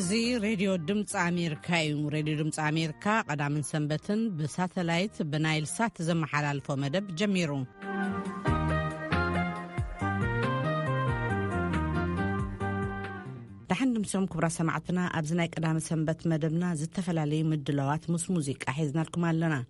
زي راديو دمፅ أمريكا راديو دمፅ أمريكا قدام سنبتن بساتلايت بنايل سات زمحلالفو مدب جميرو دحن دمسهم كبرى سمعتنا أبزناي قدام سنبت مدبنا زتفلالي مدلوات موسيقى حيزنا لكم لنا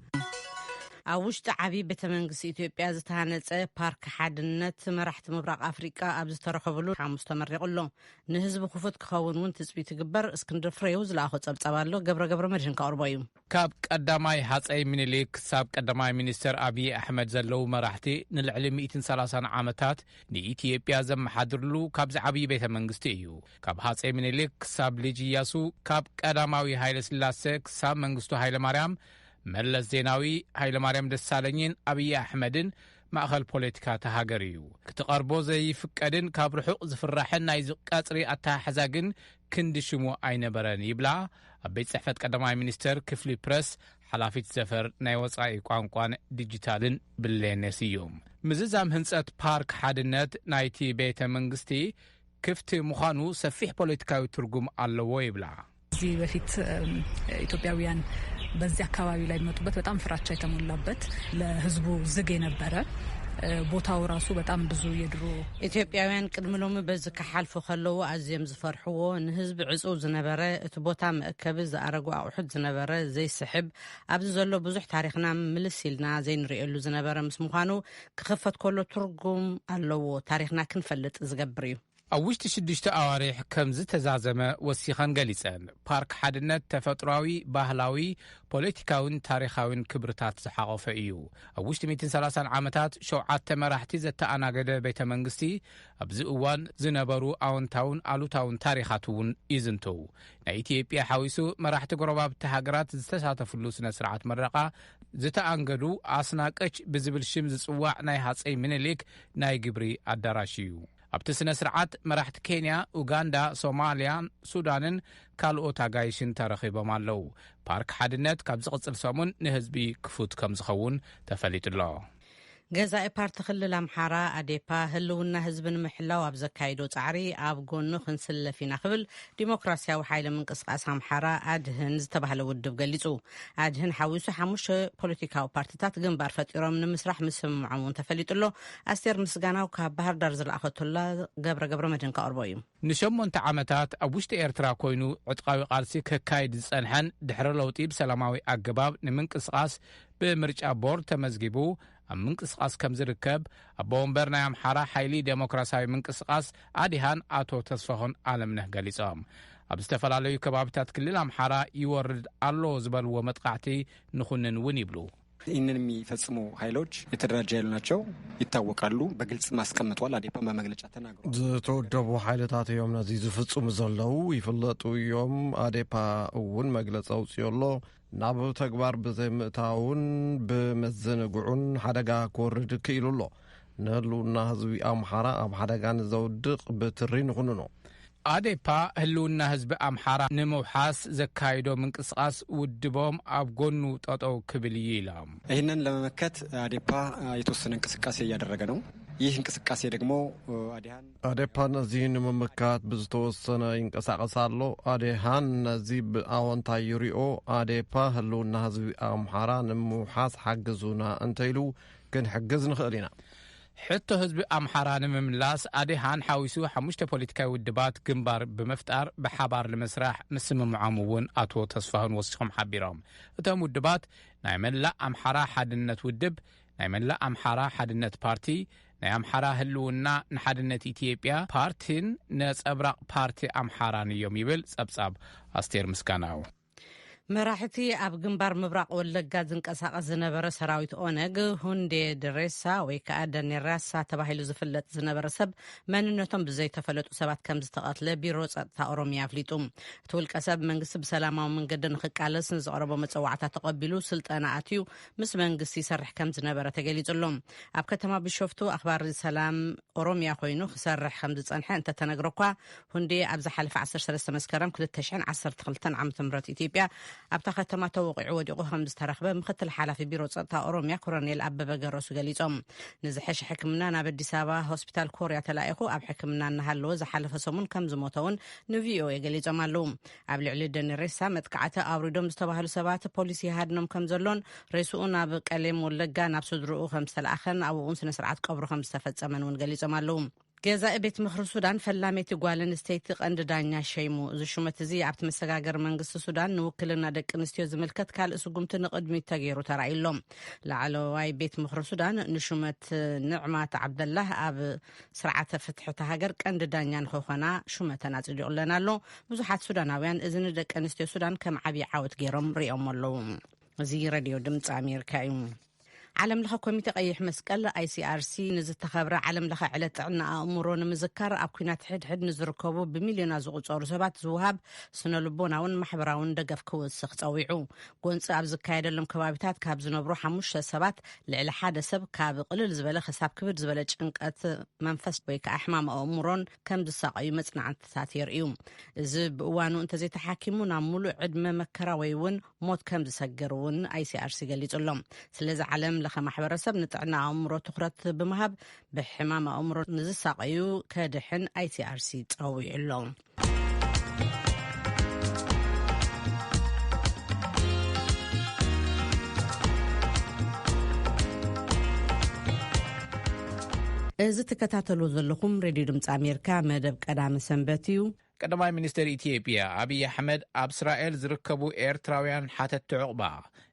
أوشت عبي بتمنجس إثيوبيا زتهانت بارك حدنت مرحت مبرق أفريقيا أبز ترحبلو مستمر يقولون نهزب خفت كخون وانت تسبي تقبر اسكندر فريوز لأخذ أبتابالو قبر مرجن كأربايوم كاب قداماي حصي منيليك ساب قداماي منستر أبي أحمد زلو مرحتي نلعلم 130 عامتات ني إثيوبيا زم حضرلو كاب زعبي بتمنجستيو كاب حصي منيليك ساب ليجي ياسو كاب قداماوي هايل سلاسك ساب منجستو هايل مريم ملس زيناوي هايل مريم دسالنين أبي أحمدن مأخل بوليتيكا تهاجريو كتقربو زي فكادن كاب رحوق زفرحن نايز قاطري أتا حزاقن كندشمو أين براني يبلع أبيت صحفت قدماي منستر كفلي برس حلافيت زفر نايوصاي قوانقوان ديجيتالن باللينسيوم مززام هنسات بارك حادنت نايتي بيت منغستي كفت مخانو سفيح بوليتيكاوي ترجم اللو يبلع زي بفيت إثيوبياويان በዚህ አካባቢ ላይ መጡበት በጣም ፍራቻ የተሞላበት ለህዝቡ ዝግ የነበረ ቦታው ራሱ በጣም ብዙ የድሮ ኢትዮጵያውያን ቅድምሎም በዚህ ከሐልፉ ከለው አዝየም ዝፈርሕዎ ንህዝብ ዕጹብ ዝነበረ እቲ ቦታ መእከብ ዝኣረጉ ኣቑሑት ዝነበረ ዘይስሕብ ኣብዚ ዘሎ ብዙሕ ታሪኽና ምልሲልና ዘይንሪኤሉ ዝነበረ ምስ ምዃኑ ክኽፈት ከሎ ትርጉም ኣለዎ ታሪኽና ክንፈልጥ ዝገብር እዩ أوشت شدشت أواريح كم زتزازمة وسيخان غليسان بارك حدنت تفطراوي باهلاوي بوليتيكاون تاريخاون كبرتات زحاقوفة إيو أوشت 230 عامتات شوعات تمرحتي زتا أناقده بيت منغستي أبزئوان زنبرو آونتاون آلوتاون تاريخاتون إزنتو نايتيبيا حاويسو مرحت قرباب تهاجرات زتساتفلو سنة سرعات مرقا زتا أنقدو آسناكش بزبل شمز سواع ناي هاتسي منيليك ناي قبري الدراشيو أبت سنة سرعات مرحت كينيا، أوغندا، صوماليا، سودان، كالو تاغايشن تاريخي بمالو. بارك حدنت كابز قصر سامون نهزبي كفوت كمزخون تفليت الله. جزاء بارت خلل أمحارة أديبا هلونا هزبن محلاو أبزكايدو تعري أبقونو خنسل فينا قبل ديمقراسيا وحايلة من قصقاس أمحارة أدهن زتبهلو ودب قليسو أدهن حاويسو حموش بوليتيكا وبارتيتات جنبار فتيرو من مسرح مسلم معمون تفليت الله أستير مسجانا وكابهر درز الأخوة الله قبر مدن كأربايم نشمون تعامتات أبوشت إيرترا كوينو عتقاوي قارسي كايد زنحن دحر لوطيب سلاماوي أقباب نمن قصقاس بمرج أبور تمزجبو من قصقاس كم زركب أبومبرنا يام حرا حيلي ديمقراسي من قصقاس عاديهان آتو تصفهن عالمنه قليصام أبستفل على يكبابتات كل الأمحارة يورد الله زبل ومتقعتي نخنن ونبلو إننا የሚፈጽሙ ኃይሎች የተደራጀ ያሉ ናቸው ይታወቃሉ በግልጽ ማስቀመጧል አዴፓ በመግለጫ ተናግሯል ዝተወደቡ ኃይላት እዮም ነዚ ዝፍጽሙ ዘለው ይፍለጡ እዮም አዴፓ እውን መግለጫ አውጽዮሎ ናብ ተግባር ብዘይምእታውን ብመዘነጉዑን ሓደጋ ክወርድ ክኢሉሎ ንህልውና ህዝቢ ኣምሓራ ኣብ ሓደጋ ንዘውድቕ ብትሪ ንኹንኖ አዴፓ ህልውና ህዝቢ አምሓራ ንምውሓስ ዘካይዶ ምንቅስቃስ ውድቦም ኣብ ጎኑ ጠጠው ክብል ይላም ይህንን ለመመከት አዴፓ የተወሰነ እንቅስቃሴ እያደረገ ነው ይህ እንቅስቃሴ ደግሞ አዴፓ ነዚህን መመካት ብዝተወሰነ ይንቀሳቀሳሎ አዴሃን ነዚህ በአዎንታ ይሪኦ አዴፓ ህልውና ህዝቢ አምሓራ ንምውሓስ ሓግዙና እንተይሉ ክንሕግዝ ንኽእል ኢና حتى حزب أمحران مملاس أديهان حاويسو حموشت بوليتيكا ودبات جنبار بمفتار بحبار المسرح مسم معامون أتو تصفهن وصفهم حبيرام تم الدبات نعمل لا أمحرا حدنت ودب نعمل لا أمحرا حدنت بارتي نعم حرا هلونا نحدنت إثيوبيا بارتين ناس أبرق بارتي أمحران يوم يبل سبساب أستير مسكاناو مراحتي أب جنبار مبرق ولا جازن كساق زنبرة سراويت أونج هندي درسا ويكأدن الراسة تباهي زفلت زنبرة سب من نتم بزي تفلت وسبات كم زتقاتل بيروس تأروميا فليتوم تقول كسب من قصب سلامة ومن قدن خك على سنز عربة متسوعة تقبلوا سلطانة أتيو مس من قص يسرح كم زنبرة تجلي تلهم أب كتما بشوفتوا أخبار السلام أوروميا خوينو خسرح خمس أنحاء أنت تنقرقوا هندي أبز حلف 10 سنة مسكرم كل التشحن 10 تخلتن عم تمرت إثيوبيا ኣብታ ከተማ ተወቂዑ ወዲቑ ከም ዝተረኽበ ምክትል ሓላፊ ቢሮ ፀጥታ ኦሮምያ ኮሎኔል ኣበበ ገረሱ ገሊፆም ንዝሐሽ ሕክምና ናብ ኣዲስ ኣበባ ሆስፒታል ኮርያ ተላኢኹ ኣብ ሕክምና እናሃለወ ዝሓለፈ ሰሙን ከም ዝሞተውን ንቪኦኤ ገሊፆም ኣለው። ኣብ ልዕሊ ደኒ ሬሳ መጥቃዕቲ ኣውሪዶም ዝተባሃሉ ሰባት ፖሊስ ይሃድኖም ከም ዘሎን ሬስኡ ናብ ቀሌም ወለጋ ናብ ስድርኡ ከም ዝተለኣኸን ኣብኡ ስነ ስርዓት ቀብሩ ከም ዝተፈፀመን እውን ገሊፆም ኣለው። ገዛኢ ቤት ምክሪ ሱዳን ፈላሜቲ ጓል ኣንስተይቲ ቀንዲ ዳኛ ሸይሙ እዚ ሹመት እዚ ኣብቲ መሰጋገር መንግስቲ ሱዳን ንውክልና ደቂ ኣንስትዮ ዝምልከት ካልእ ስጉምቲ ንቅድሚት ተገይሩ ተራኢሎም ላዕለዋይ ቤት ምክሪ ሱዳን ንሹመት ንዕማት ዓብደላህ ኣብ ስርዓተ ፍትሕቲ ሃገር ቀንዲ ዳኛ ንክኾና ሹመተን ኣፅዲቁለን ኣሎ። ብዙሓት ሱዳናውያን እዚ ንደቂ ኣንስትዮ ሱዳን ከም ዓብዪ ዓወት ገይሮም ሪኦም ኣለው። እዚ ሬድዮ ድምፂ ኣሜሪካ እዩ። ዓለም ለኸ ኮሚቴ ቀይሕ መስቀል ICRC ንዝተኸብረ ዓለም ለኸ ዕለት ጥዕና ኣእምሮ ንምዝካር ኣብ ኩናት ሕድሕድ ንዝርከቡ ብሚልዮናት ዝቑፀሩ ሰባት ዝውሃብ ስነ ልቦናውን ማሕበራውን ደገፍ ክውስኽ ፀዊዑ ጎንፂ ኣብ ዝካየደሎም ከባቢታት ካብ ዝነብሩ 5 ሰባት ልዕሊ ሓደ ሰብ ካብ ቅልል ዝበለ ክሳብ ክብድ ዝበለ ጭንቀት መንፈስ ወይ ከዓ ሕማም ኣእምሮን ከም ዝሳቀዩ መጽናዕትታት የርእዩ። እዚ ብእዋኑ እንተዘይተሓኪሙ ናብ ሙሉእ ዕድመ መከራ ወይ እውን ሞት ከም ዝሰግር እውን ICRC ገሊጹሎም። ስለዚ ዓለም ለኸ ማሕበረሰብ ንጥዕና ኣእምሮ ትኩረት ብምሃብ ብሕማም ኣእምሮ ንዝሳቀዩ ከድሕን ICRC ፀዊዑሎም። እዚ ትከታተሉ ዘለኹም ሬድዮ ድምፂ ኣሜሪካ መደብ ቀዳሚ ሰንበት እዩ። ቀዳማይ ሚኒስትር ኢትዮጵያ አብይ አሕመድ ኣብ እስራኤል ዝርከቡ ኤርትራውያን ሓተት ዕቑባ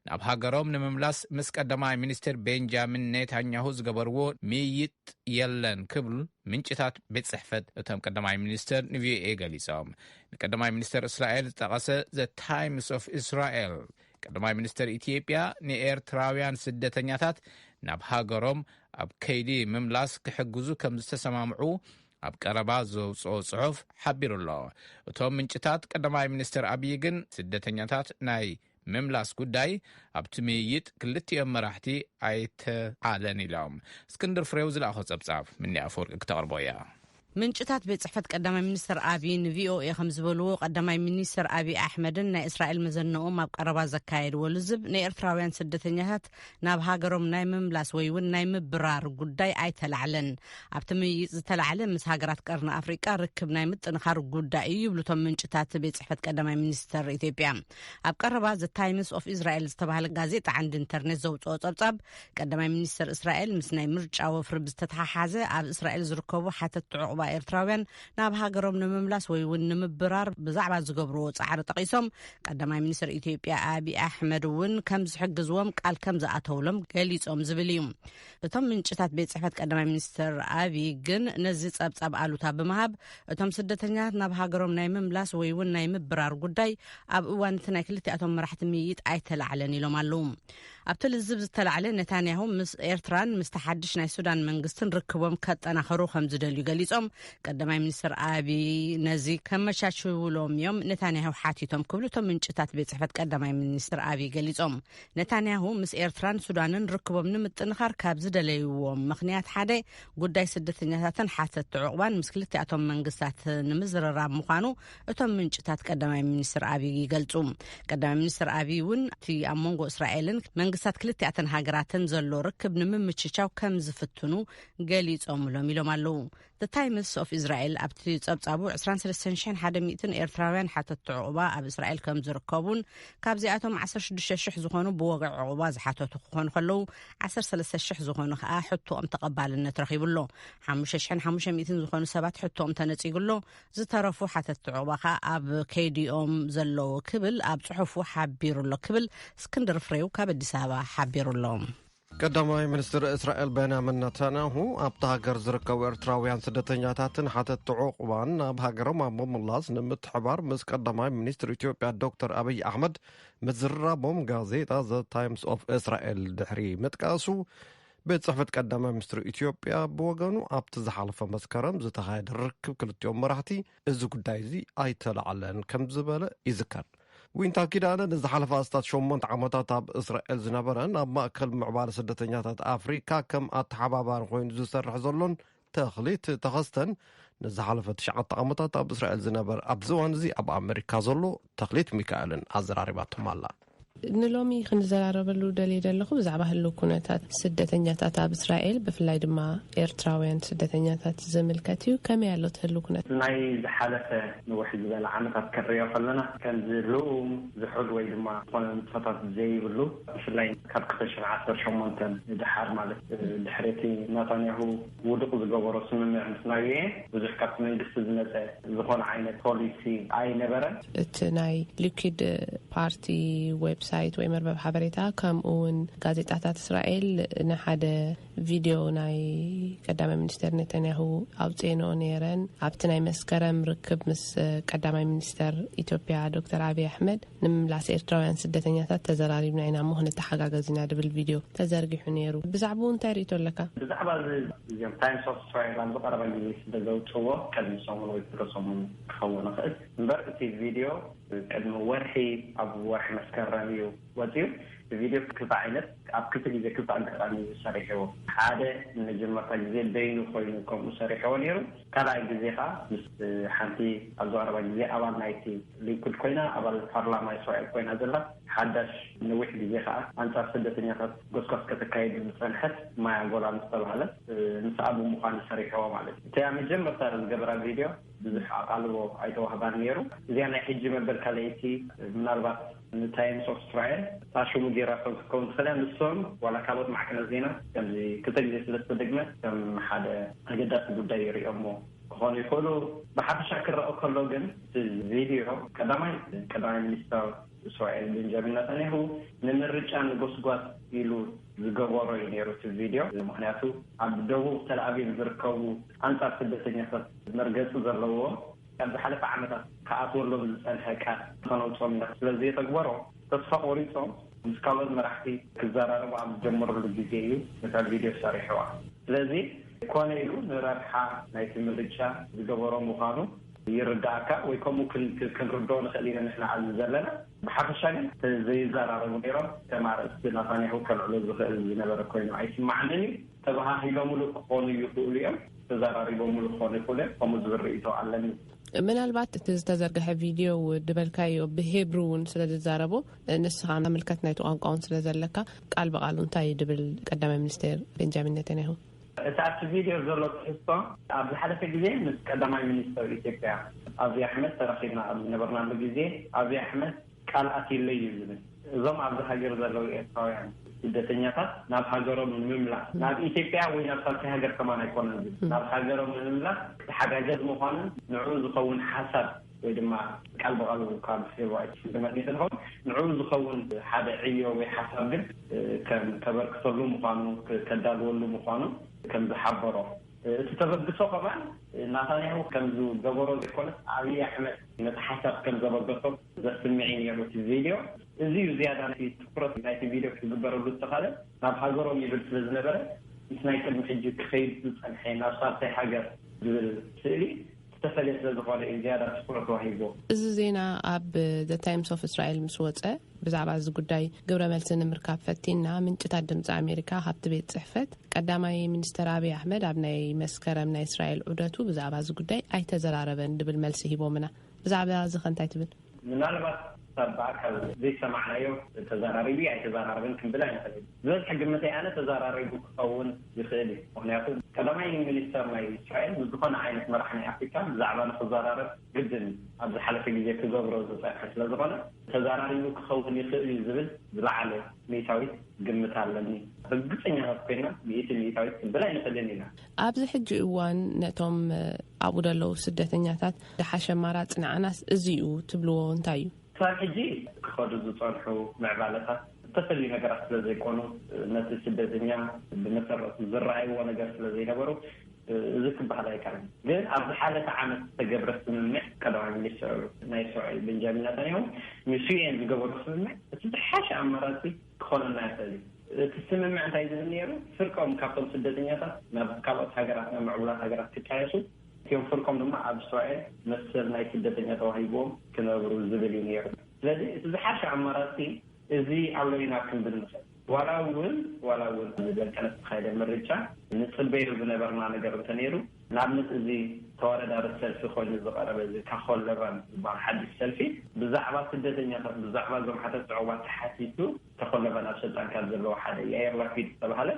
ናብ ሃገሮም ንምምላስ ምስ ቀዳማይ ሚኒስትር ቤንጃሚን ኔታንያሁ ዝገበርዎ ምይይጥ የለን ክብል ምንጭታት ቤት ጽሕፈት እቶም ቀዳማይ ሚኒስትር ንቪኦኤ ገሊፆም። ንቀዳማይ ሚኒስትር እስራኤል ዝጠቐሰ ዘ ታይምስ ኦፍ እስራኤል ቀዳማይ ሚኒስትር ኢትዮጵያ ንኤርትራውያን ስደተኛታት ናብ ሃገሮም ኣብ ከይዲ ምምላስ ክሕግዙ ከም ዝተሰማምዑ ኣብ ቀረባ ዘውፅኦ ጽሑፍ ሓቢሩ ኣሎ። እቶም ምንጭታት ቀዳማይ ሚኒስትር አብይ ግን ስደተኛታት ናይ ምምላስ ጉዳይ ኣብቲ ምይይጥ ክልቲኦም መራሕቲ ኣይተዓለን ኢሎም። እስክንድር ፍሬው ዝለኣኾ ጸብጻብ ምኒ ኣፈወርቂ ክተቕርቦ እያ። ምንጭታት ቤት ጽሕፈት ቀዳማይ ሚኒስትር አብይ ንቪኦኤ ከም ዝበልዎ ቀዳማይ ሚኒስትር አብይ ኣሕመድን ናይ እስራኤል መዘነኦም ኣብ ቀረባ ዘካየድዎ ልዝብ ንኤርትራውያን ስደተኛታት ናብ ሃገሮም ናይ ምምላስ ወይ እውን ናይ ምብራር ጉዳይ ኣይተላዕለን። ኣብቲ ምይይጥ ዝተላዕለ ምስ ሃገራት ቀርኒ ኣፍሪቃ ርክብ ናይ ምጥንኻር ጉዳይ እዩ ይብሉቶም ምንጭታት ቤት ጽሕፈት ቀዳማይ ሚኒስትር ኢትዮጵያ። ኣብ ቀረባ ዘ ታይምስ ኦፍ እስራኤል ዝተባሃለ ጋዜጣ ዓንዲ ኢንተርኔት ዘውፅኦ ጸብጻብ ቀዳማይ ሚኒስትር እስራኤል ምስ ናይ ምርጫ ወፍሪ ብዝተተሓሓዘ ኣብ እስራኤል ዝርከቡ ሓተት ዕቑባ ኤርትራውያን ናብ ሃገሮም ንምምላስ ወይ እውን ንምብራር ብዛዕባ ዝገብርዎ ጻዕሪ ጠቂሶም ቀዳማይ ሚኒስትር ኢትዮጵያ አብይ ኣሕመድ እውን ከም ዝሕግዝዎም ቃል ከም ዝኣተውሎም ገሊፆም ዝብል እዩ። እቶም ምንጭታት ቤት ጽሕፈት ቀዳማይ ሚኒስትር አብይ ግን ነዚ ጸብጻብ ኣሉታ ብምሃብ እቶም ስደተኛታት ናብ ሃገሮም ናይ ምምላስ ወይ እውን ናይ ምብራር ጉዳይ ኣብ እዋን እቲ ናይ ክልቲኣቶም መራሕቲ ምይይጥ ኣይተላዕለን ኢሎም ኣለው። ኣብቲ ልዝብ ዝተላዕለ ነታንያሁ ምስ ኤርትራን ምስ ተሓድሽ ናይ ሱዳን መንግስትን ርክቦም ከጠናኸሩ ከም ዝደልዩ ገሊፆም ቀዳማይ ሚኒስትር አብይ ነዚ ከመቻችውሎም እዮም ነታንያሁ ሓቲቶም ክብሉ እቶም ምንጭታት ቤት ጽሕፈት ቀዳማይ ሚኒስትር አብይ ገሊፆም። ነታንያሁ ምስ ኤርትራን ሱዳንን ርክቦም ንምጥንኻር ካብ ዝደለይዎም ምክንያት ሓደ ጉዳይ ስደተኛታትን ሓተት ዕቑባን ምስ ክልቲኣቶም መንግስታት ንምዝርራብ ምዃኑ እቶም ምንጭታት ቀዳማይ ሚኒስትር አብይ ይገልጹ። ቀዳማይ ሚኒስትር አብይ እውን እቲ ኣብ መንጎ እስራኤልን መንግስታት ክልቲኣተን ሃገራትን ዘሎ ርክብ ንምምችቻው ከም ዝፍትኑ ገሊፆምሎም ኢሎም ኣለው። The Times of Israel ኣብቲ ጸብጻቡ 23,100 ኤርትራውያን ሓተት ዕቑባ ኣብ እስራኤል ከም ዝርከቡን ካብዚኣቶም 16,000 ዝኾኑ ብወግዕ ዕቑባ ዝሓተቱ ክኾኑ ከለዉ 13,000 ዝኾኑ ከዓ ሕቶኦም ተቐባልነት ረኺቡሎ 5,500 ዝኾኑ ሰባት ሕቶኦም ተነጺጉሎ ዝተረፉ ሓተት ዕቑባ ከዓ ኣብ ከይዲኦም ዘለዎ ክብል ኣብ ጽሑፉ ሓቢሩሎ ክብል እስክንድር ፍሬው ካብ ኣዲስ ኣበባ ሓቢሩሎም። ቀዳማይ ሚኒስትር እስራኤል ቤንያሚን ኔታንያሁ ኣብቲ ሃገር ዝርከቡ ኤርትራውያን ስደተኛታትን ሓተት ዕቑባን ናብ ሃገሮም ኣብ ምምላስ ንምትሕባር ምስ ቀዳማይ ሚኒስትር ኢትዮጵያ ዶክተር አብይ ኣሕመድ ምዝራቦም ጋዜጣ ዘ ታይምስ ኦፍ እስራኤል ድሕሪ ምጥቃሱ ቤት ጽሕፈት ቀዳማይ ሚኒስትር ኢትዮጵያ ብወገኑ ኣብቲ ዝሓለፈ መስከረም ዝተኻየደ ርክብ ክልቲኦም መራሕቲ እዚ ጉዳይ እዚ ኣይተላዕለን ከም ዝበለ ይዝከር። وإنت كده أنا نزحل فاستات شومنت عمتات أب إسرائيل زنبرن أب مأكل معبال سدتنيات أفريقيا كم أتحبابان خوين زسر حزلون ተኽሊት ተኸስተን ንዝሓለፈ 9 ዓመታት ኣብ እስራኤል ዝነበር ኣብ ዝዋን እዚ ኣብ ኣሜሪካ ዘሎ ተኽሊት ሚካኤልን ኣዘራሪባቶም ኣላ ንሎሚ ክንዘራረበሉ ደልየ ዘለኹ ብዛዕባ ህልው ኩነታት ስደተኛታት ኣብ እስራኤል ብፍላይ ድማ ኤርትራውያን ስደተኛታት ዝምልከት እዩ ከመይ ኣሎ ህልው ኩነት ናይ ዝሓለፈ ንውሕ ዝበለ ዓመታት ከርእዮ ከለና ከም ዝልኡም ዝሑል ወይ ድማ ኮነታት ዘይብሉ ብፍላይ ካብ 2018 ድሓር ማለት ድሕረቲ ናታንያሁ ውድቕ ዝገበሮ ስምምዕ ምስናዩ ብዙሕ ካብ መንግስቲ ዝመፀ ዝኾነ ዓይነት ፖሊሲ ኣይነበረን እቲ ናይ ሊኩድ ፓርቲ ዌብሳይት ወይ መርበብ ሓበሬታ ከምኡውን ጋዜጣታት እስራኤል ንሓደ ቪድዮ ናይ ቀዳማይ ሚኒስተር ኔታንያሁ ኣውፅኤንኦ ነይረን ኣብቲ ናይ መስከረም ርክብ ምስ ቀዳማይ ሚኒስተር ኢትዮጵያ ዶክተር አብይ አሕመድ ንምምላስ ኤርትራውያን ስደተኛታት ተዘራሪብና ኢና እሞ ክንተሓጋገዝ ኢና ድብል ቪድዮ ተዘርጊሑ ነይሩ ብዛዕባ እንታይ ርእቶ ኣለካ ብዛዕባ እዚኦም ታይምስ ኦፍ እስራኤል ኣብ ዝቐረበ ግዜ ስለዘውፅዎ ቅድሚ ሰሙን ወይ ሰሙን ክኸውን ይኽእል እምበር እቲ ቪድዮ ቅድሚ ወርሒ ኣብ ወርሒ መስከረም እዩ ወፂኡ ቪድዮ ክልተ ዓይነት ኣብ ክልተ ግዜ ክልተ ኣጋጣሚ ሰሪሕዎ ሓደ ንመጀመርታ ግዜ በይኑ ኮይኑ ከምኡ ሰሪሕዎ ነይሩ ካልኣይ ግዜ ከዓ ምስ ሓንቲ ኣብ ዝቐረበ ግዜ ኣባል ናይቲ ሊኩድ ኮይና ኣባል ፓርላማ እስራኤል ኮይና ዘላ ሓዳሽ ንውሕ ግዜ ከዓ ኣንጻር ስደተኛታት ጎስጓስ ከተካይድ ዝፀንሐት ማያ ጎላን ዝተባሃለ ምስ ኣቡ ምዃኑ ሰሪሕዎ ማለት እዩ እቲ መጀመርታ ዝገበራ ቪድዮ ብዙሕ ኣቃልቦ ኣይተዋህባን ነይሩ እዚኣ ናይ ሕጂ መበል ካልአይቲ ምናልባት ታይምስ ኦፍ እስራኤል ታሽሙ ጌራቶም ክኸውን ትኽእል ንሶም ዋላ ካልኦት ማዕከናት ዜና ከምዚ ክልተ ግዜ ስለዝተደግመ ከም ሓደ ኣገዳሲ ጉዳይ ይሪኦሞ ክኾኑ ይኽእሉ ብሓፈሻ ክረአ ከሎ ግን ቪድዮ ቀዳማይ ሚኒስተር እስራኤል ቤንጃሚን ኔታንያሁ ንምርጫ ንጎስጓስ ኢሉ ዝገበሮ እዩ ነይሩ እቲ ቪድዮ ምክንያቱ ኣብ ደቡብ ተልኣቪቭ ዝርከቡ ኣንጻር ስደተኛታት መርገፂ ዘለዎ ካብ ዝሓለፈ ዓመታት ከኣትወሎም ዝፀንሐ ቃል ከነውፅኦም ስለዚ ተግበሮ ተስፋ ቆሪፆም ምስ ካልኦት መራሕቲ ክዘራረቡ ኣብ ዝጀመሩሉ ግዜ እዩ ነታ ቪድዮ ሰሪሕዋ ስለዚ ኮነ ኢሉ ንረብሓ ናይቲ ምርጫ ዝገበሮ ምዃኑ ይርዳእካ ወይ ከምኡ ክንርድኦ ንኽእል ኢና ንሕና ኣብዚ ዘለና ብሓፈሻ ግን ዘይዘራረቡ ነይሮም ተማርእቲ ናታንያሁ ከልዕሎ ዝኽእል ዝነበረ ኮይኑ ኣይስማዕንን እዩ ተባሂሎሙሉ ክኾኑ ይኽእሉ እዮም ተዘራሪቦሙሉ ክኾኑ ይኽእሉ እዮም ከምኡ ዝብል ርእይቶ ኣለኒ ምናልባት እቲ ዝተዘርግሐ ቪድዮ ድበልካዮ ብሄብሩ እውን ስለ ዝዛረቦ ንስኻ ምልከት ናይቲ ቋንቋውን ስለ ዘለካ ቃል በቃል እንታይ ድብል ቀዳማይ ሚኒስተር ቤንጃሚን ኔታንያሁ እቲ ኣብቲ ቪድዮ ዘሎ ትሕዝቶ ኣብ ዝሓለፈ ግዜ ምስ ቀዳማይ ሚኒስተር ኢትዮጵያ አብይ አሕመድ ተረኺብና ኣብ ዝነበርናሉ ግዜ አብይ አሕመድ ቃል ኣትይለ እዩ ዝብል እዞም ኣብዚ ሃገር ዘለው ኤርትራውያን ስደተኛታት ናብ ሃገሮም ንምምላስ ናብ ኢትዮጵያ ወይ ናብ ሳልሳይ ሃገር ከማን ኣይኮነን ናብ ሃገሮም ንምምላስ ሓጋገዝ ምዃኑ ንዑ ዝኸውን ሓሳብ ወይ ድማ ቃል በቃል ካብ ፌብሩዋሪ ዝመጽእ ነው ንዑ ዝኸውን ሓደ ዕዮ ወይ ሓሳብ ግን ከም ተበርክተሉ ምዃኑ ከዳልወሉ ምዃኑ ከም ዝሓበሮ እቲ ተበግሶ ከማን ናታንያሁ ከም ዝገበሮ ዝኾነ አብይ አሕመድ ነቲ ሓሳብ ከም ዘበገሶ ዘስምዕ ነይሩ እቲ ቪድዮ እዚ ዝያዳ ነቲ ትኩረት ናይቲ ቪድዮ ክግበረሉ ዝተኻለ ናብ ሃገሮም ይብል ስለ ዝነበረ ምስ ናይ ቅድሚ ሕጂ ክኸይድ ዝፀንሐ ናብ ሳልሳይ ሃገር ዝብል ስእሊ ተፈለየ ስለ ዝኾነ ዝያዳ ትኩረት ዋሂቦ እዚ ዜና ኣብ ዘ ታይምስ ኦፍ እስራኤል ምስ ወፀ ብዛዕባ እዚ ጉዳይ ግብረ መልሲ ንምርካብ ፈቲና ምንጭታት ድምፂ ኣሜሪካ ካብቲ ቤት ጽሕፈት ቀዳማይ ሚኒስተር አብይ አሕመድ ኣብ ናይ መስከረም ናይ እስራኤል ዑደቱ ብዛዕባ እዚ ጉዳይ ኣይተዘራረበን ድብል መልሲ ሂቦምና ብዛዕባ እዚ ከንታይ ትብል ምናልባት ሰባካል ዘይሰማዕናዮ ተዘራሪቢ ኣይተዘራረብን ክንብል ኣይንኽእል ዝበዝሕ ግምተይ ኣነ ተዘራሪቡ ክኸውን ይኽእል እዩ ምክንያቱ ቀዳማይ ሚኒስተር ናይ እስራኤል ዝኾነ ዓይነት መራሒ ናይ ኣፍሪካ ብዛዕባ ንክዘራረብ ግድን ኣብ ዝሓለፈ ግዜ ክገብሮ ዝፀንሐ ስለ ዝኾነ ተዘራሪቡ ክኸውን ይኽእል እዩ ዝብል ዝለዓለ ሚእታዊት ግምት ኣለኒ ርግፀኛታት ኮይና ሚእታዊት ክንብል ኣይንኽእልን ኢና ኣብዚ ሕጂ እዋን ነቶም ኣብኡ ዘለው ስደተኛታት ዝሓሸ ኣማራፂ ንዓናስ እዚኡ ትብልዎ እንታይ እዩ ሳብ ሕጂ ክኸዱ ዝፀንሑ ምዕባለታት ዝተፈለዩ ነገራት ስለ ዘይኮኑ ነቲ ስደተኛ ብመሰረቱ ዝረኣይዎ ነገር ስለ ዘይነበሩ እዚ ክበሃል ኣይከኣልን ግን ኣብ ዝሓለፈ ዓመት ዝተገብረ ስምምዕ ቀዳማይ ሚኒስተር ናይ እስራኤል ቤንጃሚን ኔታንያሁ ምስ ዩኤን ዝገበሩ ስምምዕ እቲ ዝሓሸ ኣማራፂ ክኾነና ይኽእል እዩ እቲ ስምምዕ እንታይ ዝብል ነይሩ ፍርቆም ካብቶም ስደተኛታት ናብ ካልኦት ሃገራት ናብ ምዕቡላት ሃገራት ክቃየሱ እቲኦም ፍርቆም ድማ ኣብ እስራኤል መሰል ናይ ስደተኛ ተዋሂቦም ክነብሩ ዝብል እዩ ነይሩ ስለዚ እቲ ዝሓሸ ኣማራፂ እዚ ኣብ ለይና ክንብል ንኽእል ولا ول كانت خايده مرجع نصبير بنبرنا ነገር ተነሩ ናብነት እዚ ተወረዳር ሰልፊ ኮይኑ ዝቀረበ እዚ ካኾል ለባን ባር ሓዲስ ሰልፊ ብዛዕባ ስደተኛታት ብዛዕባ ዞም ሓተ ጽዕዋት ተሓቲቱ ተኾለበና ስልጣን ካብ ዘለዎ ሓደ ያየር ላፊድ ተባሃለ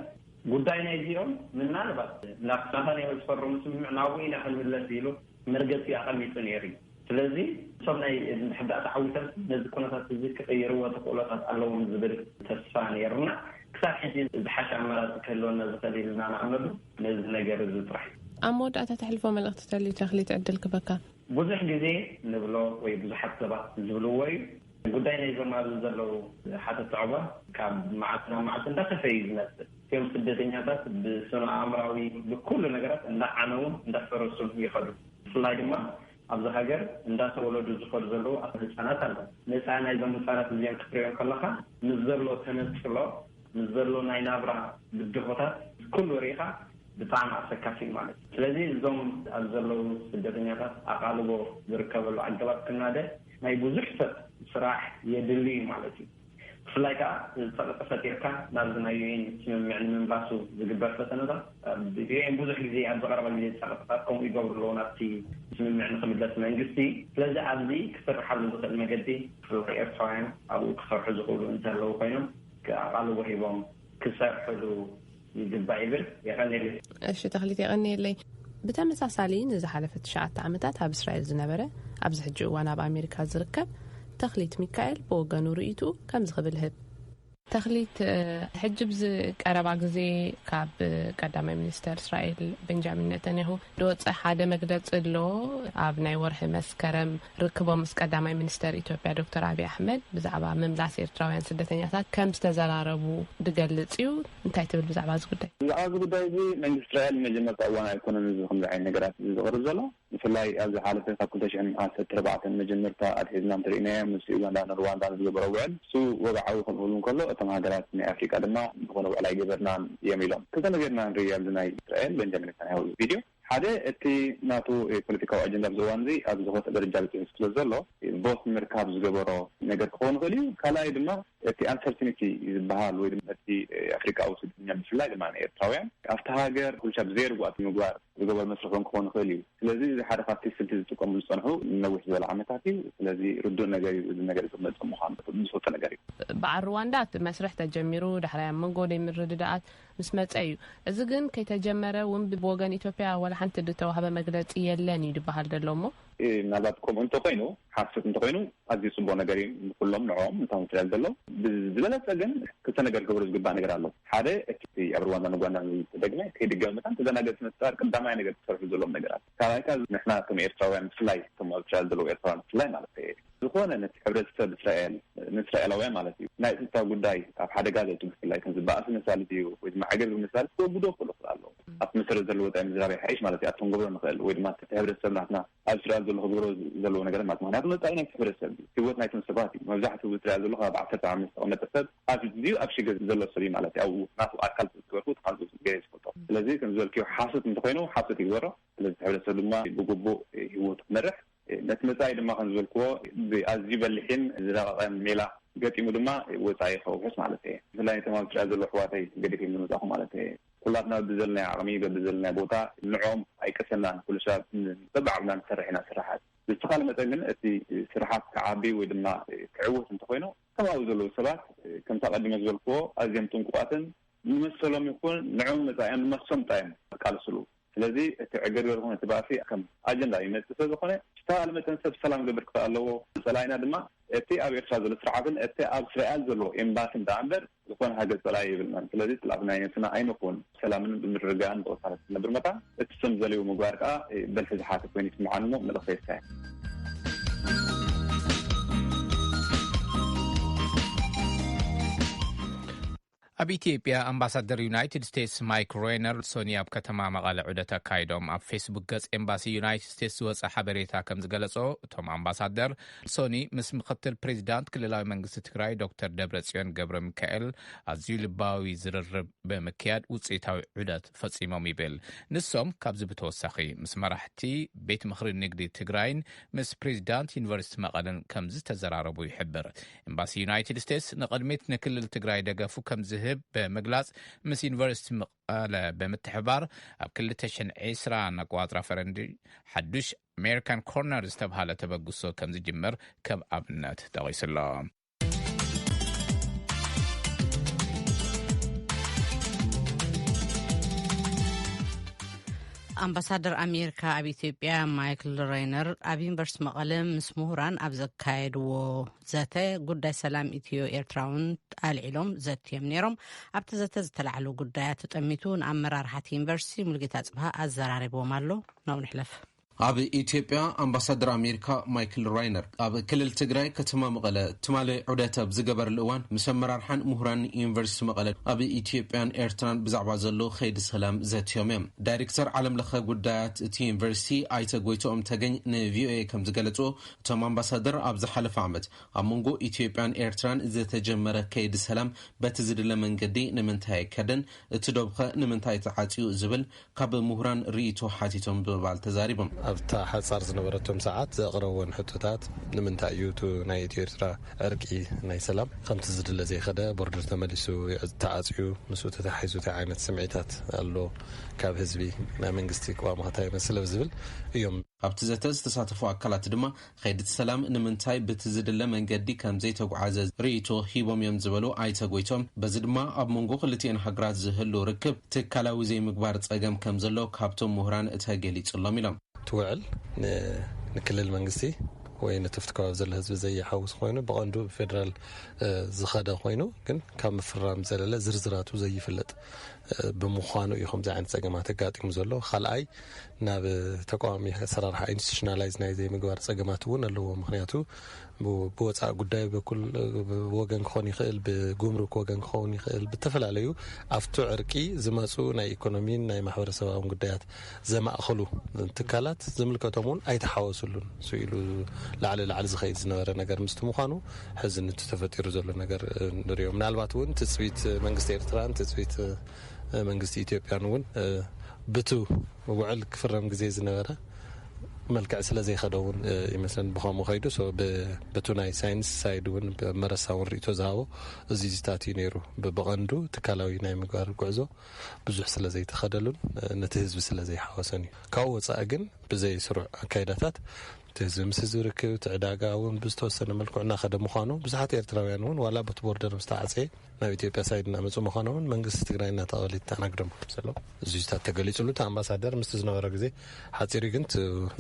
ጉዳይ ናይ ዚኦም ምናልባት ናፍሳታን የመስፈሩም ስምዕናው ኢና ህልለት ይሉ መርገጽ ያቀሚጡ ነሪ ስለዚህ ሰምናይ ሕዳ ተዓውተን ነዚ ኩነታት እዚ ከቀየርዎ ተቆለታት ኣለዎም ዝብል ተስፋ ነርና ክሳብ ሕጂ ዝሓሽ ኣመራጽ ከለውና ዝኸሊልና ናዕመዱ ነዚ ነገር ዝጥራሕ ኣሞዳታ ተሕልፎ መልእኽቲ ተሊ ተኽሊት ዕድል ክበካ ብዙሕ ግዜ ንብሎ ወይ ብዙሓት ሰባት ዝብልዎ እዩ ጉዳይ ናይ ዘማሉ ዘለው ሓተ ተዕባ ካብ ማዕትና ማዕት እንዳተፈይ ዝመስል ከም ስደተኛታት ብስነ ኣእምራዊ ብኩሉ ነገራት እንዳዓነው እንዳፈረሱ ይኸዱ ፍላይ ድማ ኣብዚ ሃገር እንዳተወለዱ ዝኸዱ ዘለው ህፃናት ኣለው ነፃና ይዞም ህፃናት እዚኦም ክትሪኦም ከለካ ንዘሎ ተነፅሎ ንዘሎ ናይ ናብራ ብድሆታት ኩሉ ሪኻ ብጣዕሚ ኣሰካፊ ማለት ስለዚህ እዞም ኣብ ዘለው ስደተኛታት ኣቃልቦ ዝርከበሉ ኣገባብ ክናደ ናይ ብዙሕ ሰብ ስራሕ የድሊ ማለት እዩ ፍላይ ከዓ ፈጢርካ ናብ ዝናዩን ስምምዕ ንምንባሱ ዝግበር ፈተነታት ብዚኦም ብዙሕ ግዜ ኣብ ዝቐረበ ግዜ ፀረፍታት ከምኡ ይገብርሉ ናብቲ ስምምዕ ንክምለስ መንግስቲ ስለዚ ኣብዚ ክስርሓሉ ዝኽእል መገዲ ፍላይ ኤርትራውያን ኣብኡ ክሰርሑ ዝኽእሉ እንተለዉ ኮይኖም ኣቃልቦ ሂቦም ክሰርሕሉ ይግባእ ይብል የቀኒል እሺ ተኽሊት የቀኒለይ ብተመሳሳሊ ንዝሓለፈት 9 ዓመታት ኣብ እስራኤል ዝነበረ ኣብዚ ሕጂ እዋን ኣብ ኣሜሪካ ዝርከብ ተኽሊት ሚካኤል ብወገኑ ርእይቱ ከም ዝኽብል ህብ ተኽሊት ሕጂ ብዝቀረባ ግዜ ካብ ቀዳማይ ሚኒስተር እስራኤል ቤንጃሚን ኔታንያሁ ድወፀ ሓደ መግለፂ ኣሎ ኣብ ናይ ወርሒ መስከረም ርክቦም ምስ ቀዳማይ ሚኒስተር ኢትዮጵያ ዶክተር አብይ አሕመድ ብዛዕባ ምምላስ ኤርትራውያን ስደተኛታት ከም ዝተዘራረቡ ድገልጽ እዩ እንታይ ትብል ብዛዕባ እዚ ጉዳይ እዚ ጉዳይ እዚ መንግስቲ እስራኤል መጀመርታ እዋን ኢኮኖሚ ዝኸም ዝዓይ ነገራት ዝቕርብ ዘሎ ብፍላይ ኣብዚ ሓለፈ ካብ 2014 መጀመርታ ኣድሒዝና እንትርኢና ምስ ኡጋንዳ ሩዋንዳ ዝገበረ ውዕል እሱ ወግዓዊ ክኸውን ከሎ እቶም ሃገራት ናይ ኣፍሪካ ድማ ዝኾነ ውዕል ኣይገበርናን እዮም ኢሎም ክልተ ነገርና ንሪኢ ኣብዚ ናይ እስራኤል ቤንጃሚን ኔታንያሁ ቪድዮ ሓደ እቲ ናቱ ፖለቲካዊ ኣጀንዳ ብዝዋን እዚ ኣብ ዝኮነ ደረጃ ልፅን ስለ ዘሎ ቦት ምርካብ ዝገበሮ ነገር ክኸውን ይኽእል እዩ ካልኣይ ድማ እቲ አንሰርቲኒቲ ዝበሃል ወይ ድማ እቲ ኣፍሪካዊ ስደተኛ ብፍላይ ድማ ናይ ኤርትራውያን ኣብቲ ሃገር ኩልሻ ብዘይርጓት ምግባር ዝገበር መስረፎም ክኸውን ይኽእል እዩ ስለዚ እዚ ሓደ ካብቲ ስልቲ ዝጥቀምሉ ዝፀንሑ ነዊሕ ዝበለ ዓመታት እዩ ስለዚ ርዱእ ነገር እዩ እዚ ነገር ዝመፅእ ምዃኑ ዝፈልጦ ነገር እዩ በዓል ሩዋንዳ መስርሕ ተጀሚሩ ድሕሪያ መንጎ ደይ ምርድዳኣት ምስ መፀ እዩ እዚ ግን ከይተጀመረ እውን ብወገን ኢትዮጵያ ወላ ሓንቲ ዝተዋህበ መግለፂ የለን እዩ ዝበሃል ዘሎ እሞ ምናልባት ከምኡ እንተኮይኑ ሓሰት እንተኮይኑ ኣዝዩ ፅቡቅ ነገር እዩ ኩሎም ንዕኦም እንታይ ትሪል ዘሎ ብዝበለፀ ግን ክልተ ነገር ክገብሩ ዝግባእ ነገር ኣሎ ሓደ እቲ ኣብ ሩዋንዳ ንጓንዳ ተደግመ ከይድገም መጣን ተዘናገር ስነስርዓት ቀዳማይ ነገር ዝሰርሑ ዘሎም ነገራት ካልኣይካ ንሕና ከም ኤርትራውያን ብፍላይ ከም ኣብ ትሪል ዘለዎ ኤርትራውያን ብፍላይ ማለት እዩ ዝኾነ ነቲ ሕብረተሰብ እስራኤል ንእስራኤላውያን ማለት እዩ ናይ ፀጥታ ጉዳይ ኣብ ሓደጋ ዘእቱ ብፍላይ ከም ዝበኣስ ምሳሌ እዩ ወይ ድማ ዓገር ምሳሌ ክወግዶ ክእሉ ኣሎ ኣብ መሰረት ዘለዎ ጣዕሚ ዝራበይ ሓይሽ ማለት እዩ ኣቶም ገብሮ ንኽእል ወይ ድማ እቲ ሕብረተሰብ ናትና ኣብ እስራኤል ዘሎ ክገብሮ ዘለዎ ነገር ማለት ምክንያቱ መፃኢ ናይ ሕብረተሰብ ህይወት ናይቶም ሰባት እዩ መብዛሕትኡ እስራኤል ዘሎ ካብ 10 ዓመት ዝተቐመጠ ሰብ ኣብዚኡ ኣብ ሽገ ዘሎ ሰብ እዩ ማለት እዩ ናቱ ኣካል ዝገበርኩ ተኻልኡ ገይረ ዝፈልጦ ስለዚ ከም ዝበልክዮ ሓሰት እንተኮይኑ ሓሰት ይግበሮ ስለዚ ሕብረተሰብ ድማ ብግቡእ ህይወቱ ክመርሕ ነቲ መፃኢ ድማ ከም ዝበልክዎ ኣዝዩ በሊሕን ዝረቐቐን ሜላ ገጢሙ ድማ ወፃኢ ይኸውሕስ ማለት እየ ብፍላይ ተማም እስራኤል ዘሎ ኣሕዋተይ ገዲፍ ንምፃኹ ማለት እየ ኩላትና ብዘለናይ ዓቕሚ ብዘለናይ ቦታ ንዕኦም ኣይቀሰናን ኩሉ ሰብ በብዓብና ንሰርሕ ኢና ስራሓት ብዝተኻለ መጠን ግን እቲ ስራሓት ክዓቢ ወይ ድማ ክዕወት እንተኮይኑ ከምኡ ዘለዉ ሰባት ከምታ ቀዲመ ዝበልክዎ ኣዝዮም ጥንቁቃትን ንመሰሎም ይኹን ንዕኦም መፃእዮም ድማ ሰምጣዮም ቃልስሉ ስለዚ እቲ ዕገድ ዝኾነ እቲ ባእሲ ከም ኣጀንዳ ይመፅእ ስለዝኾነ ዝተባሃለ መጠን ሰብ ሰላም ገብር ክፍእ ኣለዎ ፀላኢና ድማ እቲ ኣብ ኤርትራ ዘሎ ስርዓትን እቲ ኣብ እስራኤል ዘሎ ኤምባሲን ዳ እምበር ዝኾነ ሃገር ፀላኢ ይብልናን ስለዚ ጥላብናይ ነትና ኣይንኹን ሰላምን ብምርግጋእን ብቕሳነት ዝነብር መጣ እቲ ስም ዘልዩ ምግባር ከዓ በልሒ ዝሓትት ኮይኑ ይስምዓን ሞ መልእኽቲ የሳየ ኣብ ኢትዮጵያ ኣምባሳደር ዩናይትድ ስቴትስ ማይክ ሮይነር ሶኒ ኣብ ከተማ መቐለ ዑደት ኣካይዶም ኣብ ፌስቡክ ገጽ ኤምባሲ ዩናይትድ ስቴትስ ዝወፀ ሓበሬታ ከም ዝገለጾ እቶም ኣምባሳደር ሶኒ ምስ ምክትል ፕሬዚዳንት ክልላዊ መንግስቲ ትግራይ ዶክተር ደብረጽዮን ገብረ ሚካኤል ኣዝዩ ልባዊ ዝርርብ ብምክያድ ውፅኢታዊ ዑደት ፈጺሞም ይብል። ንሶም ካብዚ ብተወሳኺ ምስ መራሕቲ ቤት ምክሪ ንግዲ ትግራይን ምስ ፕሬዚዳንት ዩኒቨርሲቲ መቐለን ከም ዝተዘራረቡ ይሕብር። ኤምባሲ ዩናይትድ ስቴትስ ንቅድሚት ንክልል ትግራይ ደገፉ ከም ዝህብ በመግላጽ ምስ ዩኒቨርሲቲ መቐለ ብምትሕባር ኣብ 2020 ኣቆጻጽራ ፈረንጂ ሓዱሽ ኣሜሪካን ኮርነር ዝተባሃለ ተበግሶ ከም ዝጅመር ከም ኣብነት ጠቒሱሎ። ኣምባሳደር ኣሜሪካ ኣብ ኢትዮጵያ ማይክል ሮይነር ኣብ ዩኒቨርሲቲ መቐለ ምስ ምሁራን ኣብ ዘካየድዎ ዘተ ጉዳይ ሰላም ኢትዮ ኤርትራውን ኣልዒሎም ዘትዮም ነይሮም። ኣብቲ ዘተ ዝተላዕሉ ጉዳያት ተጠሚቱ ንኣመራርሓቲ ዩኒቨርሲቲ ሙልጌታ ጽብሃ ኣዘራሪቦም ኣሎ። ናው ንሕለፍ። ኣብ ኢትዮጵያ ኣምባሳደር ኣሜሪካ ማይክል ራይነር ኣብ ክልል ትግራይ ከተማ መቐለ ትማሊ ዑደት ኣብ ዝገበረሉ እዋን ምስ ኣመራርሓን ምሁራን ዩኒቨርሲቲ መቐለ ኣብ ኢትዮጵያን ኤርትራን ብዛዕባ ዘሎ ከይዲ ሰላም ዘትዮም እዮም። ዳይሬክተር ዓለምለኸ ጉዳያት እቲ ዩኒቨርሲቲ ኣይተ ጎይቶኦም ተገኝ ንቪኦኤ ከም ዝገለጹ እቶም ኣምባሳደር ኣብ ዝሓለፈ ዓመት ኣብ መንጎ ኢትዮጵያን ኤርትራን ዝተጀመረ ከይዲ ሰላም በቲ ዝድለ መንገዲ ንምንታይ ከደን እቲ ዶብኸ ንምንታይ ተዓጽዩ ዝብል ካብ ምሁራን ርእይቶ ሓቲቶም ብምባል ተዛሪቦም ኣብታ ሓጻር ዝነበረቶም ሰዓት ዘቕረብዎን ሕቶታት ንምንታይ እዩ ናይ ኢትዮ ኤርትራ ዕርቂ ናይ ሰላም ከምቲ ዝድለ ዘይኸደ ቦርደር ተመሊሱ ተዓጽዩ ምስኡ ተታሒዙ ዓይነት ስምዒታት ኣሎ ካብ ህዝቢ ናይ መንግስቲ ቅዋማታ ይመስል ዝብል እዮም። ኣብቲ ዘተ ዝተሳተፉ ኣካላት ድማ ከይዲ ሰላም ንምንታይ በቲ ዝድለ መንገዲ ከም ዘይተጓዓዘ ርእይቶ ሂቦም እዮም ዝበሉ ኣይተጎይቶም በዚ ድማ ኣብ መንጎ ክልቲአን ሃገራት ዝህሉ ርክብ ትካላዊ ዘይምግባር ጸገም ከም ዘሎ ካብቶም ምሁራን ተገሊጹሎም ኢሎም ትውዕል ንክልል መንግስቲ ወይ ነተፍት ከባቢ ዘሎ ህዝቢ ዘይሓውስ ኮይኑ ብቐንዱ ፌደራል ዝኸደ ኮይኑ ግን ካብ ምፍራም ዘለለ ዝርዝራቱ ዘይፍለጥ ብምዃኑ እዩ ከምዚ ዓይነት ጸገማት ኣጋጢሙ ዘሎ። ካልኣይ ናብ ተቃዋሚ ሰራርሓ ኢንስቲቱሽናላይዝ ናይ ዘይምግባር ጸገማት እውን ኣለዎ። ምክንያቱ ብወፃእ ጉዳይ በኩል ወገን ክኾን ይኽእል ብጉምሩክ ወገን ክኸውን ይኽእል ብተፈላለዩ ኣብቲ ዕርቂ ዝመፁ ናይ ኢኮኖሚን ናይ ማሕበረሰባዊ ጉዳያት ዘማእኸሉ ትካላት ዝምልከቶም እውን ኣይተሓወሱሉን ስኢሉ ላዕሊ ዝኸይድ ዝነበረ ነገር ምስቲ ምዃኑ ሕዚ ተፈጢሩ ዘሎ ነገር ንሪኦ ምናልባት እውን ትፅቢት መንግስቲ ኤርትራን ትፅቢት መንግስቲ ኢትዮጵያን እውን ብቱ ውዕል ክፍረም ግዜ ዝነበረ መልክዕ ስለ ዘይኸደውን ይመስለን ብኸምኡ ኸይዱ በቱ ናይ ሳይንስ ሳይድ እውን መረሳውን ርእቶ ዝሃቦ እዚ ዝታት እዩ ነይሩ። ብቐንዱ ትካላዊ ናይ ምግባር ጉዕዞ ብዙሕ ስለ ዘይተኸደሉን ነቲ ህዝቢ ስለ ዘይሓወሰን እዩ። ካብኡ ወፃኢ ግን ብዘይ ስሩዕ ኣካይዳታት ህዝቢ ምስ ህዝቢ ርክብ ትዕዳጋ እውን ብዝተወሰነ መልክዕ እናኸደ ምዃኑ ብዙሓት ኤርትራውያን እውን ዋላ በቲ ቦርደር ምስተዓፀየ ናብ ኢትዮጵያ ሳይድ እናመፁ ምዃኑ እውን መንግስቲ ትግራይ እናተቐበለ ተናግዶም ዘሎ እዚ ዝታት ተገሊጹሉ እቲ ኣምባሳደር ምስቲ ዝነበረ ግዜ ሓፂሩ ግን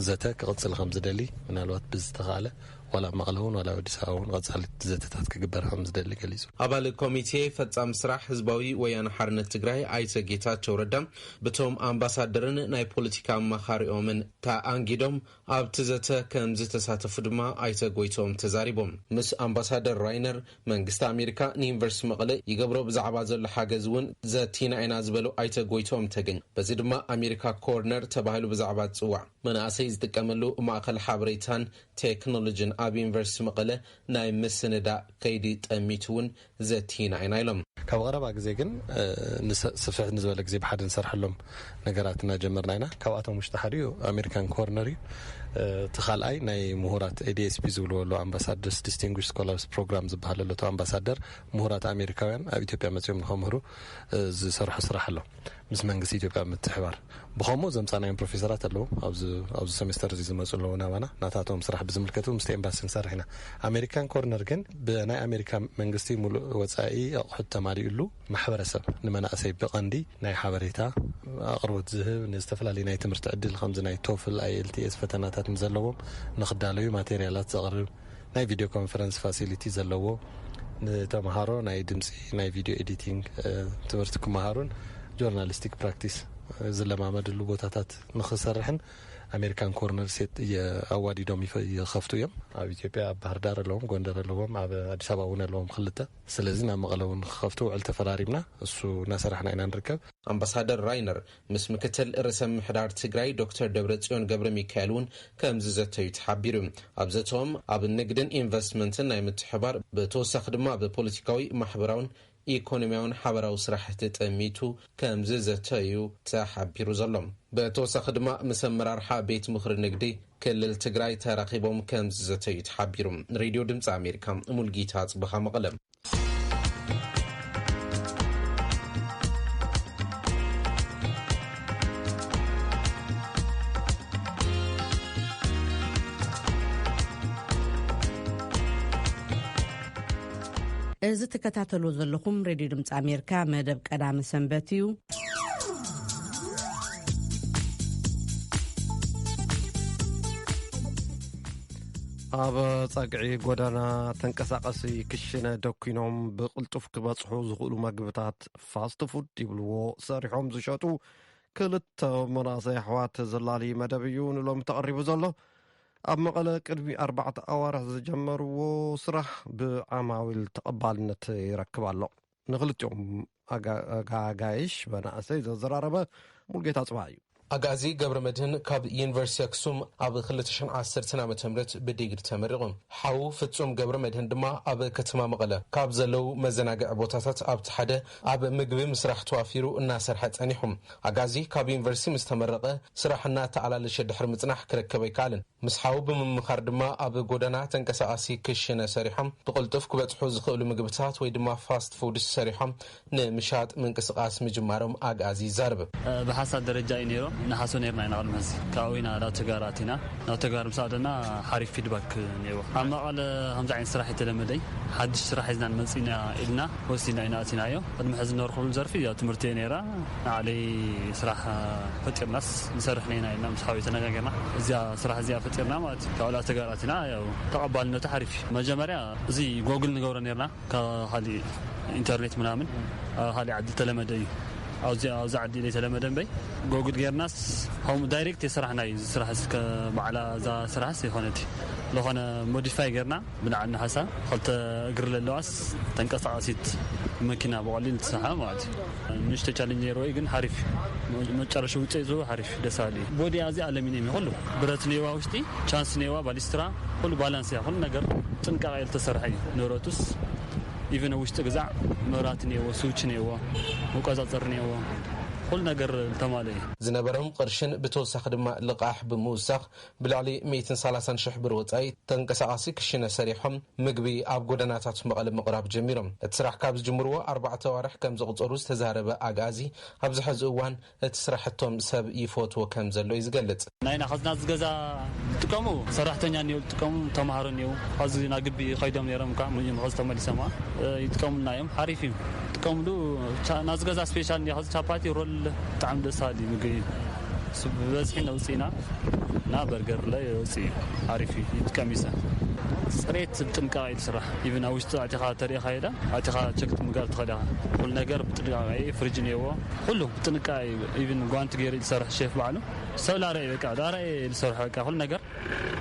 ዘተ ክቕፅል ከም ዝደሊ ምናልባት ብዝተኻእለ ዋላ መቐለውን ዋላ አዲስ አበባውን ቀጻሊ ዘተታት ክግበር ከም ዝደሊ ገሊጹ። ኣባል ኮሚቴ ፈጻሚ ስራሕ ህዝባዊ ወያነ ሓርነት ትግራይ ኣይተ ጌታቸው ረዳም በቶም ኣምባሳደርን ናይ ፖለቲካ አማኻሪኦምን ተኣንጊዶም ኣብቲ ዘተ ከም ዝተሳተፉ ድማ ኣይተ ጎይቶም ተዛሪቦም ምስ ኣምባሳደር ራይነር መንግስቲ ኣሜሪካ ንዩኒቨርሲቲ መቐለ ይገብሮ ብዛዕባ ዘሎ ሓገዝ እውን ዘቲና ኢና ዝበሉ ኣይተ ጎይቶም ተገኝ በዚ ድማ አሜሪካ ኮርነር ተባሂሉ ብዛዕባ ጽዋዕ መናእሰይ ዝጥቀመሉ ማእከል ሓበሬታን ቴክኖሎጂን ኣብ ዩኒቨርሲቲ መቐለ ናይ ምስንዳ ከይዲ ጠሚቱውን ዘቲና ኢና ኢሎም ካብ ቀረባ ግዜ ግን ንስፍሕ ንዝበለ ግዜ ብሓደ ንሰርሐሎም ነገራት እናጀመርና ኢና ካብኣቶም ውሽጢ ሓደ ኣሜሪካን ኮርነር እዩ ተኻልኣይ ናይ ምሁራት ADSP ዝብልወሉ ኣምባሳደርስ ዲስቲንጉሽድ ስኮላርስ ፕሮግራም ዝበሃለለቶ ኣምባሳደር ምሁራት ኣሜሪካውያን ኣብ ኢትዮጵያ መፅኦም ንኸምህሩ ዝሰርሑ ስራሕ ኣሎ ምስ መንግስቲ ኢትዮጵያ ምትሕባር ብኸምኡ ዘምፃናዮም ፕሮፌሰራት ኣለዉ ኣብዚ ሰሜስተር እዚ ዝመፁ ኣለዉ ናባና ናታቶም ስራሕ ብዝምልከቱ ምስቲ ኤምባሲ ንሰርሕ ኢና። ኣሜሪካን ኮርነር ግን ብናይ ኣሜሪካ መንግስቲ ሙሉእ ወፃኢ ኣቑሑት ተማሊኡሉ ማሕበረሰብ ንመናእሰይ ብቐንዲ ናይ ሓበሬታ ኣቕርቦት ዝህብ ንዝተፈላለዩ ናይ ትምህርቲ ዕድል ከምዚ ናይ ቶፍል IELTS ፈተናታት ዘለዎም ንኽዳለዩ ማቴሪያላት ዘቕርብ ናይ ቪድዮ ኮንፈረንስ ፋሲሊቲ ዘለዎ ንተምሃሮ ናይ ድምፂ ናይ ቪድዮ ኤዲቲንግ ትምህርቲ ክመሃሩን ጆርናሊስቲክ ፕራክቲስ ዝለማመድሉ ቦታታት ንኽሰርሕን ኣሜሪካን ኮርነር ሴት ኣዋዲዶም ይኸፍቱ እዮም ኣብ ኢትዮጵያ ኣብ ባህር ዳር ኣለዎም ጎንደር ኣለዎም ኣብ ኣዲስ ኣበባ እውን ኣለዎም ክልተ ስለዚ ናብ መቐለ እውን ክኸፍቱ ውዕል ተፈራሪምና እሱ እናሰራሕና ኢና ንርከብ ኣምባሳደር ራይነር ምስ ምክትል ርእሰ ምሕዳር ትግራይ ዶክተር ደብረጽዮን ገብረ ሚካኤል እውን ከምዚ ዘተዩ ተሓቢሩ ኣብ ዘቶም ኣብ ንግድን ኢንቨስትመንትን ናይ ምትሕባር ብተወሳኺ ድማ ብፖለቲካዊ ማሕበራውን ኢኮኖሚያውን ሓበራዊ ስራሕቲ ጠሚቱ ከምዚ ዘተዩ ተሓቢሩ ዘሎም ብተወሳኺ ድማ ምስ ኣመራርሓ ቤት ምክሪ ንግዲ ክልል ትግራይ ተራኺቦም ከምዚ ዘተዩ ተሓቢሩ ሬድዮ ድምፂ ኣሜሪካ ሙልጌታ ጽብኻ መቐለም እዚ ተከታተሉ ዘለኹም ሬድዮ ድምፂ ኣሜሪካ መደብ ቀዳሚ ሰንበት እዩ ኣብ ጸግዒ ጎዳና ተንቀሳቐሲ ክሽነ ደኪኖም ብቕልጡፍ ክበጽሑ ዝኽእሉ ምግብታት ፋስት ፉድ ይብልዎ ሰሪሖም ዝሸጡ ክልተ መናእሰይ ኣሕዋት ዘላሊ መደብ እዩ ንሎም ተቐሪቡ ዘሎ ኣብ መቐለ ቅድሚ 4 ኣዋርሕ ዝጀመርዎ ስራሕ ብዓማዊል ተቐባልነት ይረክብ ኣሎ ንኽልቲኦም ኣጋጋይሽ መናእሰይ ዘዘራረበ ሙልጌታ ጽባ እዩ ኣጋዚ ገብረ መድህን ካብ ዩኒቨርሲቲ ኣክሱም ኣብ 2010 ዓ.ም ብዲግሪ ተመሪቖም ሓው ፍጹም ገብረ መድህን ድማ ኣብ ከተማ መቐለ ካብ ዘለው መዘናግዒ ቦታታት ኣብ ሓደ ኣብ ምግቢ ምስራሕ ተዋፊሩ እናሰርሐ ጸኒሖም ኣጋዚ ካብ ዩኒቨርሲቲ ምስ ተመረቐ ስራሕና ተዓላለሸ ድሕሪ ምጽናሕ ክረከብ ኣይከኣልን ምስ ሓው ብምምኻር ድማ ኣብ ጎዳና ተንቀሳቓሲ ክሽነ ሰሪሖም ብቕልጡፍ ክበጽሑ ዝኽእሉ ምግብታት ወይ ድማ ፋስት ፉድ ሰሪሖም ንምሻጥ ምንቅስቓስ ምጅማሮም ኣጋዚ ይዛረብ ብሓሳብ ደረጃ እዩ ነይሩ نحاسو نيرنا نعلم هذي كاوينا لا تجاراتنا لا تجار مساعدنا حريف فيدباك نيوه أما قال هم زعين صراحة تلمدي حدش صراحة إذا نمسينا إلنا وسينا إناتنا يو قد محزن نور خلول زرفي تمرتين نيرا علي صراحة فتر ناس نسرحنا إلنا مسحاوي تناجرنا زيا صراحة زيا فترنا ما كاولا تجاراتنا يو تقبلنا تحريف ما جمرة زي جوجل نجورا نيرنا كهالي إنترنت منامن هالي عدل تلمدي أو زعد اللي تلمدن بي جوجل غيرناس هم دايركت يسرحنا يسرح على ذا سرح سيخونتي لو أنا موديفاي غيرنا بنعنا حسا قلت قرل اللواس تنقصعسيت ماكينة بقليل تسحة مات نشتى تشالنجي روي جن حريف متشارش وتيزو حريف دسالي بودي أزي ألمينيم كله براتنيوا وشتي chance نيوا باليسترا كله بالانس يا كل نجار تنقعيل تسرحي نوروتوس even وش تجزع مراتني وسوتشني وقازاترني كل نجار تمالي زنبرهم قرشن بتوسخ دم لقاح بموسخ بالعلي 230 شح بروتاي تنقساسي كشنا سريحهم مقبي اب غداناتات مقلب مقراب جميرهم تسرح كابز جمروا 4 توارح كم زقطروس تزاربه اغازي ابز حزوان تسرحتهم سب يفوتو كم زلو يزغلط ناينا خزنا زغزا تقومو صراحتنيا نيو تقومو تمهارنيو خزنا غبي خيدم نيرم كا ميم خزتم مليسما يتقومو نايم حريفيم تقومو نازغزا سبيشال ني خز چاباتي رول تعم دسالي مغي بزحنا وصينا نا برجر لا يوصي عارفي يتكميسا صريت بتنقاي الصراح يبن اوشت اعتقاد تاريخ هيدا اعتقاد شكت مقال تخدا كل نجر بتنقاي فرجنيو كله بتنقاي يبن غانت غير الصراح شيف بعلو سولا راي بقى لا راي الصراح بقى كل نجر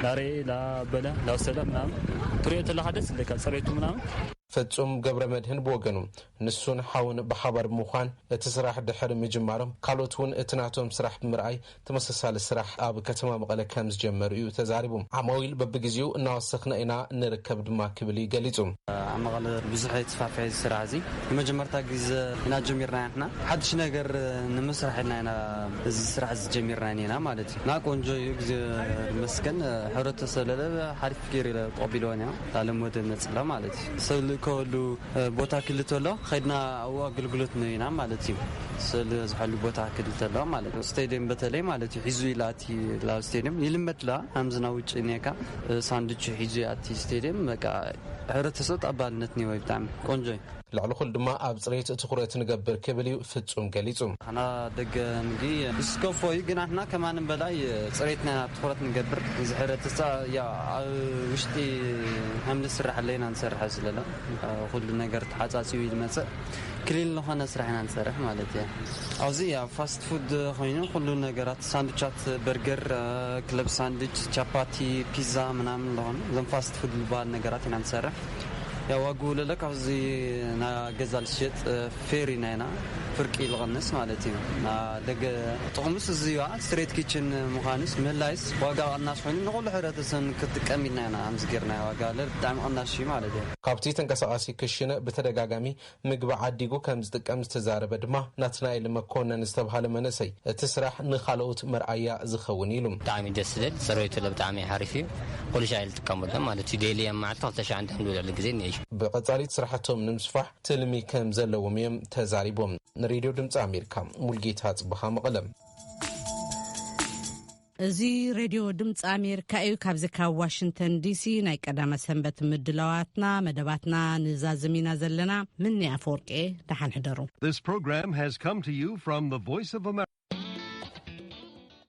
لا راي لا بلا لا سلام نعم بريت لا حدث اللي كان صريتو منام فتصوم قبر مدهن بوغنو نسون حاون بحبر مخان تسرح دحر مجمارم قالوتون اتناتهم سرح بمرأي تمسسال السرح اب كتما مقاله كامز جمريو تزاربهم عمويل ببغزيو ناوسخنا انا نركب دما كبلي غليصوم عمقاله بزح يتفافي السرح زي مجمرتا غيز انا جميرنا احنا حدش نجر نمسرحنا انا السرح جميرنا انا مالتي نا قنجو يغز مسكن حرته سلله حرف كير قبيلونا تعلم ود نصلا مالتي كله بوتا كلتلو خدنا او اغلغلوت نينا مالتي سل زحل بوتا كلتلو مالتي ستاديوم بتلي مالتي حيزوي لاتي لا ستاديوم يلمتلا همزنا وجي نيكا ساندويتش حيزوي اتي ستاديوم بقى حرتسط ابالنتني وي بتاع قنجي لعل كل دما اب صريت تخريت نغبر كبلي فصوم غليصوم انا دغ مغي سكوفوي غنا احنا كمان بلاي صريتنا تخريت نغبر زحرتسا يا وشتي هم نسرح علينا نسرح سلاله ኩሉ ነገር ተሓጻጽዩ ይመጽእ ክሊል ለኾነ ስራሕና ንሰርሕ ማለት እዩ ኣብዚ ያ ፋስት ፉድ ኮይኑ ኩሉ ነገራት ሳንድዊቻት በርገር ክለብ ሳንድዊች ቻፓቲ ፒዛ ምናምን ለኾነ ዞም ፋስት ፉድ ዝበሃል ነገራት ኢና ንሰርሕ ያው ዋግኡ ለለክ ኣብዚ ና ገዛ ልሽጥ ፌሪ ናይና ፍርቂ ልቕንስ ማለት እዩ ና ደገ ጥቕሙስ እዚዋ ስትሬት ኪችን ምዃንስ ምላይስ ዋጋ ቅናሽ ኮይኑ ንኩሉ ሕብረተሰብ ክትጥቀም ኢልና ኢና ኣምዚ ጌርና ዋጋ ብጣዕሚ ቅናሽ እዩ ማለት እዩ ካብቲ ተንቀሳቃሲ ክሽነ ብተደጋጋሚ ምግቢ ዓዲጉ ከም ዝጥቀም ዝተዛረበ ድማ ናትናኤል መኮነን ዝተባሃለ መንእሰይ እቲ ስራሕ ንኻልኦት መርኣያ ዝኸውን ኢሉ ብጣዕሚ ደስ ዝብል ፅሬቱ ብጣዕሚ ሓሪፍ እዩ ኩሉ ሻይ ዝጥቀመሉ ማለት እዩ ዴሊ ማዓልቲ 200 ንብለሉ ግዜ ንእዩ ብቐጻሊት ስራሕቶም ንምስፋሕ ትልሚ ከም ዘለዎም እዮም ተዛሪቦም ንሬድዮ ድምፂ ኣሜሪካ ሙልጌታ ጽብሃ መቐለም እዚ ሬድዮ ድምፂ ኣሜሪካ እዩ ካብዚ ካብ ዋሽንግተን ዲሲ ናይ ቀዳመ ሰንበት ምድላዋትና መደባትና ንዛዝሚና ዘለና ምን ኣፈወርቄ ደሓን ሕደሩ This program has come to you from the Voice of America